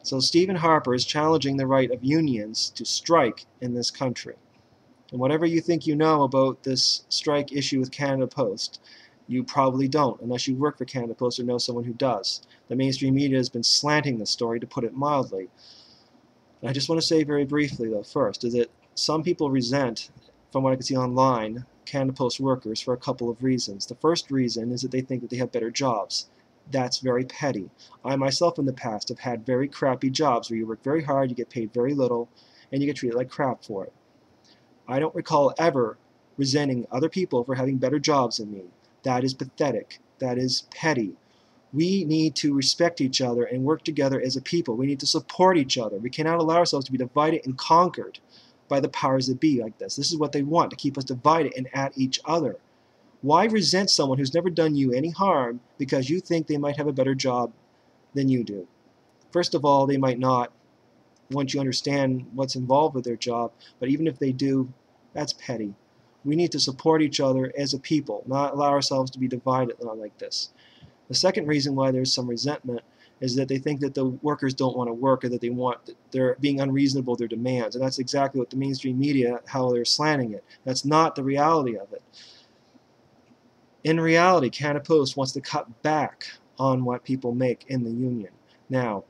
So Stephen Harper is challenging the right of unions to strike in this country. And whatever you think you know about this strike issue with Canada Post, you probably don't, unless you work for Canada Post or know someone who does. The mainstream media has been slanting the story, to put it mildly. And I just want to say very briefly, though, first, is that some people resent, from what I can see online, Canada Post workers for a couple of reasons. The first reason is that they think that they have better jobs. That's very petty. I myself in the past have had very crappy jobs where you work very hard, you get paid very little, and you get treated like crap for it. I don't recall ever resenting other people for having better jobs than me. That is pathetic. That is petty. We need to respect each other and work together as a people. We need to support each other. We cannot allow ourselves to be divided and conquered by the powers that be like this. This is what they want, to keep us divided and at each other. Why resent someone who's never done you any harm because you think they might have a better job than you do? First of all, they might not, once you understand what's involved with their job, but even if they do, that's petty. We need to support each other as a people, not allow ourselves to be divided like this. The second reason why there's some resentment is that they think that the workers don't want to work, or that they're being unreasonable with their demands. And that's exactly what the mainstream media, how they're slanting it. That's not the reality of it. In reality, Canada Post wants to cut back on what people make in the union. Now,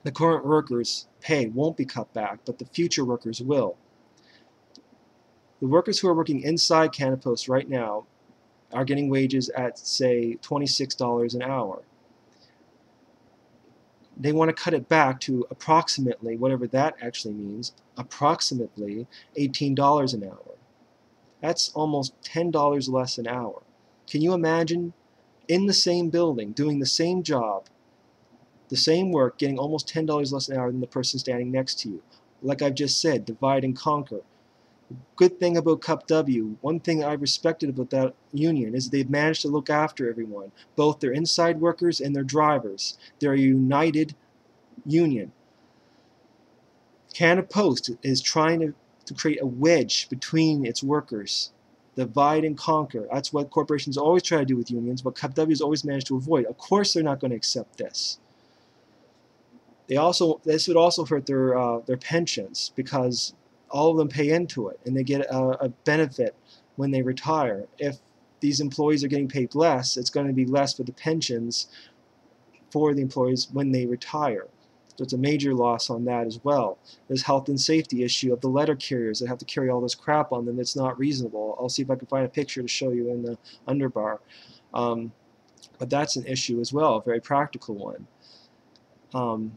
the current workers' pay won't be cut back, but the future workers will. The workers who are working inside Canada Post right now are getting wages at, say, $26 an hour. They want to cut it back to approximately, whatever that actually means, approximately $18 an hour. That's almost $10 less an hour. Can you imagine in the same building, doing the same job, the same work, getting almost $10 less an hour than the person standing next to you? Like I've just said, divide and conquer. Good thing about CUPW, one thing I've respected about that union is they've managed to look after everyone, both their inside workers and their drivers. They're a united union. Canada Post is trying to create a wedge between its workers. Divide and conquer. That's what corporations always try to do with unions, but CUPW has always managed to avoid. Of course they're not going to accept this. This would also hurt their pensions, because all of them pay into it, and they get a benefit when they retire. If these employees are getting paid less, it's going to be less for the pensions for the employees when they retire. So it's a major loss on that as well. There's health and safety issue of the letter carriers that have to carry all this crap on them that's not reasonable. I'll see if I can find a picture to show you in the underbar. But that's an issue as well, a very practical one.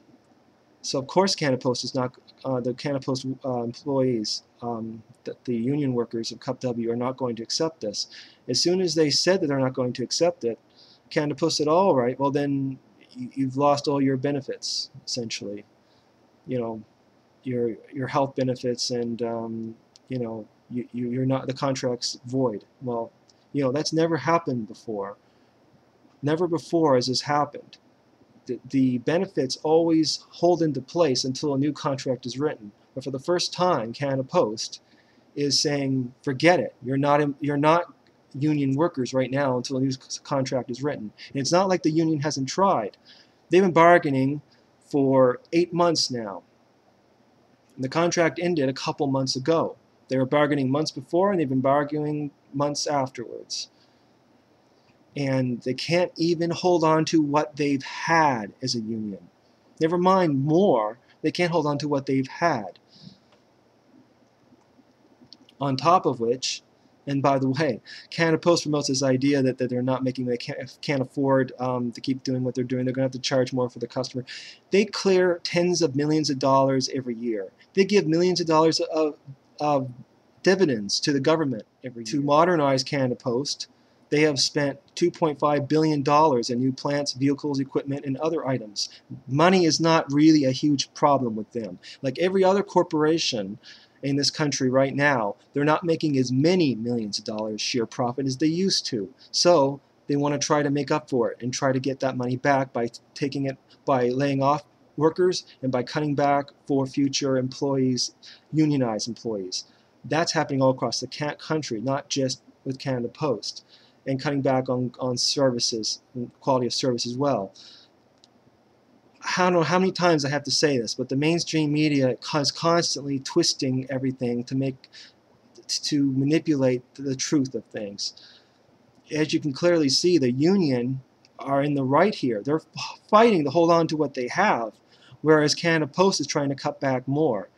So of course Canada Post is not, the Canada Post employees, the union workers of CUPW are not going to accept this. As soon as they said that they're not going to accept it, Canada Post said, all right, well then you've lost all your benefits, essentially. You know, your health benefits, and you know, you're not, the contract's void. Well, you know, that's never happened before. Never before has this happened. The benefits always hold into place until a new contract is written. But for the first time, Canada Post is saying, forget it. You're not union workers right now until a new contract is written. And it's not like the union hasn't tried. They've been bargaining for 8 months now. And the contract ended a couple months ago. They were bargaining months before, and they've been bargaining months afterwards. And they can't even hold on to what they've had as a union. Never mind more, they can't hold on to what they've had. On top of which, and by the way, Canada Post promotes this idea that they're not making, they can't afford to keep doing what they're doing. They're going to have to charge more for the customer. They clear tens of millions of dollars every year. They give millions of dollars of dividends to the government every year. To modernize Canada Post, they have spent $2.5 billion in new plants, vehicles, equipment, and other items. Money is not really a huge problem with them. Like every other corporation in this country right now, they're not making as many millions of dollars sheer profit as they used to. So they want to try to make up for it and try to get that money back by by laying off workers and by cutting back for future employees, unionized employees. That's happening all across the country, not just with Canada Post. And cutting back on services, and quality of service as well. I don't know how many times I have to say this, but the mainstream media is constantly twisting everything to manipulate the truth of things. As you can clearly see, the union are in the right here. They're fighting to hold on to what they have, whereas Canada Post is trying to cut back more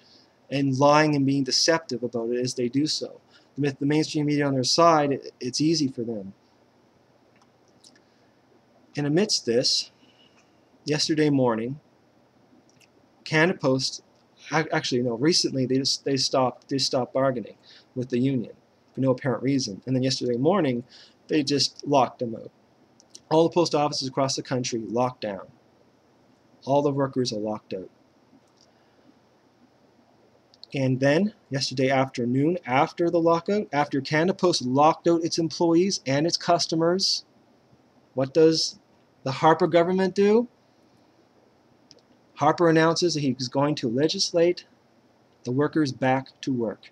and lying and being deceptive about it as they do so. With the mainstream media on their side, it's easy for them. And amidst this, yesterday morning, Canada Post, actually no, recently they stopped bargaining with the union for no apparent reason. And then yesterday morning, they just locked them out. All the post offices across the country locked down. All the workers are locked out. And then, yesterday afternoon, after the lockout, after Canada Post locked out its employees and its customers, what does the Harper government do? Harper announces that he's going to legislate the workers back to work.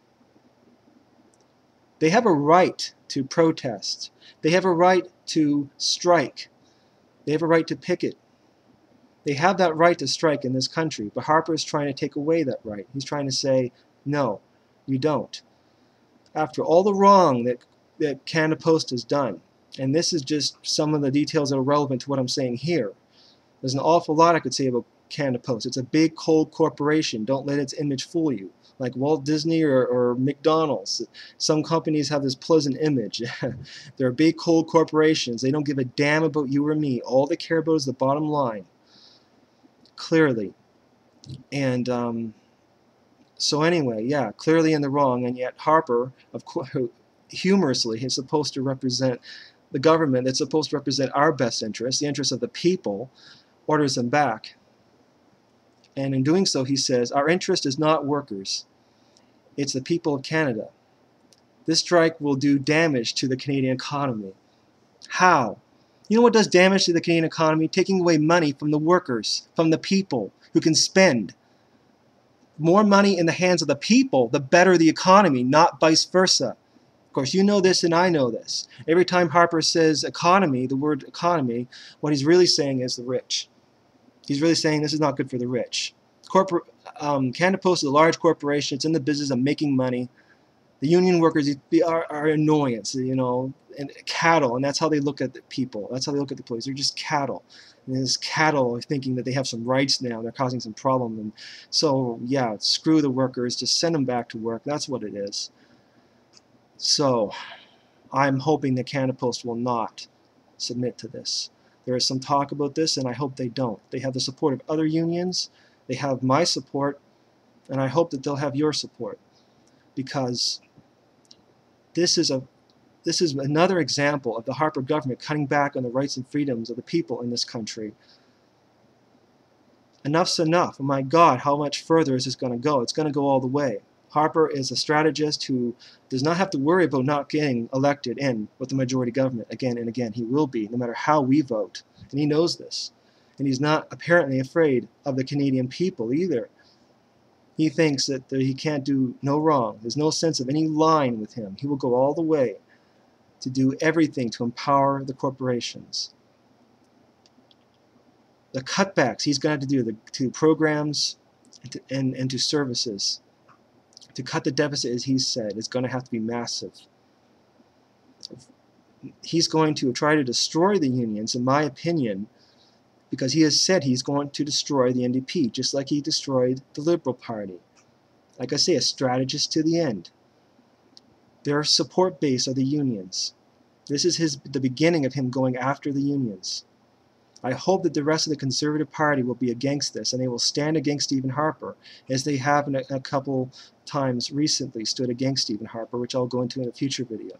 They have a right to protest. They have a right to strike. They have a right to picket. They have that right to strike in this country, but Harper is trying to take away that right. He's trying to say, no, you don't. After all the wrong that Canada Post has done, and this is just some of the details that are relevant to what I'm saying here. There's an awful lot I could say about Canada Post. It's a big, cold corporation. Don't let its image fool you. Like Walt Disney or McDonald's. Some companies have this pleasant image. They're big, cold corporations. They don't give a damn about you or me. All they care about is the bottom line. Clearly. And so anyway, yeah, clearly in the wrong, and yet Harper, of course, humorously, is supposed to represent the government that's supposed to represent our best interests, the interests of the people, orders them back. And in doing so, he says, our interest is not workers. It's the people of Canada. This strike will do damage to the Canadian economy. How? You know what does damage to the Canadian economy? Taking away money from the workers, from the people who can spend. More money in the hands of the people, the better the economy, not vice versa. Of course, you know this and I know this. Every time Harper says economy, the word economy, what he's really saying is the rich. He's really saying this is not good for the rich. Canada Post is a large corporation. It's in the business of making money. The union workers are annoyance, you know, and cattle, and that's how they look at the people. That's how they look at the police. They're just cattle. And this cattle are thinking that they have some rights now. They're causing some problem. And so, yeah, screw the workers. Just send them back to work. That's what it is. So, I'm hoping that Canada Post will not submit to this. There is some talk about this, and I hope they don't. They have the support of other unions. They have my support, and I hope that they'll have your support, because this is another example of the Harper government cutting back on the rights and freedoms of the people in this country. Enough's enough. Oh my God, how much further is this going to go? It's going to go all the way. Harper is a strategist who does not have to worry about not getting elected in with the majority government again and again. He will be, no matter how we vote. And he knows this. And he's not apparently afraid of the Canadian people either. He thinks that he can't do no wrong. There's no sense of any line with him. He will go all the way to do everything to empower the corporations. The cutbacks he's going to do to programs and to services, to cut the deficit, as he said, is going to have to be massive. He's going to try to destroy the unions, in my opinion, because he has said he's going to destroy the NDP, just like he destroyed the Liberal Party. Like I say, a strategist to the end. Their support base are the unions. This is the beginning of him going after the unions. I hope that the rest of the Conservative Party will be against this, and they will stand against Stephen Harper, as they have in a couple times recently stood against Stephen Harper, which I'll go into in a future video.